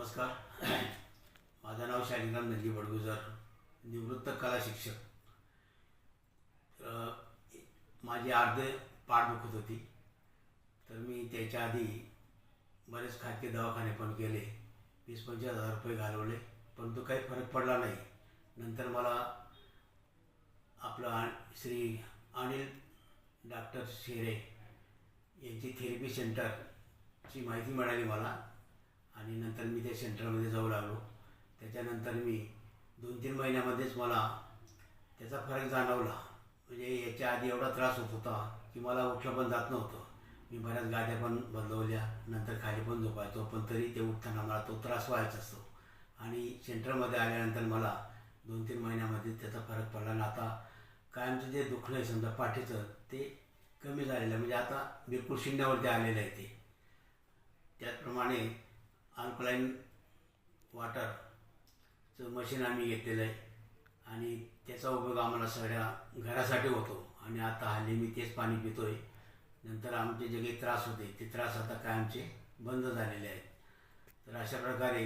नमस्कार. माझं नाव शालिग्राम नंदी बडगुजर, निवृत्त कला शिक्षक. माझी अर्धे पाठ दुखत होती, तर मी त्याच्या आधी बरेच खाजगी दवाखाने पण केले. 20-25 हजार रुपये घालवले, परंतु काही फरक पडला नाही. नंतर मला आपलं श्री अनिल डॉक्टर शेरे यांची थेरपी सेंटरची माहिती मिळाली मला, आणि नंतर मी त्या सेंटरमध्ये जाऊ लागलो. त्याच्यानंतर मी 2-3 महिन्यामध्येच मला त्याचा फरक जाणवला. म्हणजे याच्या आधी एवढा त्रास होत होता की मला उठलं पण जात नव्हतं. मी बऱ्याच गाद्या पण बदलवल्या, नंतर खाली पण झोपायचो, पण तरी ते उठताना मला तो त्रास व्हायचा असतो. आणि सेंटरमध्ये आल्यानंतर मला 2-3 महिन्यामध्ये त्याचा फरक पडला. आणि आता कायमचं जे दुखणं आहे समजा पाठीचं, ते कमी झालेलं आहे. म्हणजे आता बिलकुल शिंद्यावरती आलेलं आहे ते. त्याचप्रमाणे अल्कलाईन वॉटरचं मशीन आम्ही घेतलेलं आहे, आणि त्याचा उपयोग आम्हाला सगळ्या घरासाठी होतो. आणि आता हल्ली मी तेच पाणी पितो आहे. नंतर आमचे जे काही त्रास होते ते त्रास आता कायमचे बंद झालेले आहेत. तर अशा प्रकारे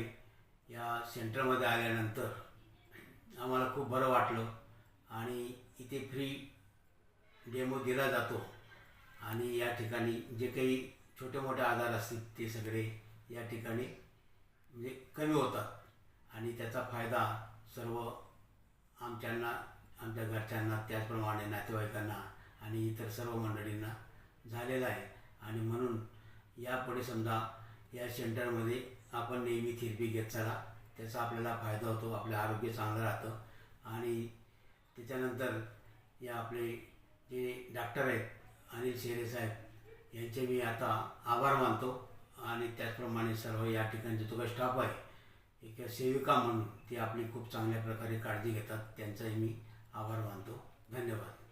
या सेंटरमध्ये आल्यानंतर आम्हाला खूप बरं वाटलं. आणि इथे फ्री डेमो दिला जातो, आणि या ठिकाणी जे काही छोटे मोठे आजार असतील ते सगळे या ठिकाणी म्हणजे कमी होतात. आणि त्याचा फायदा सर्व आमच्या घरच्यांना, त्याचप्रमाणे नातेवाईकांना आणि इतर सर्व मंडळींना झालेला आहे. आणि म्हणून यापुढे समजा या सेंटरमध्ये आपण नेहमी थेरपी घेत चला, त्याचा आपल्याला फायदा होतो, आपलं आरोग्य चांगलं राहतं. आणि त्याच्यानंतर या आपले जे डॉक्टर आहेत अनिल शेरे साहेब यांचे मी आता आभार मानतो. आणि त्याचप्रमाणे सर्व या ठिकाणचे जो काही स्टाफ आहे, एक सेविका म्हणून ती आपली खूप चांगल्या प्रकारे काळजी घेतात, त्यांचाही मी आभार मानतो. धन्यवाद.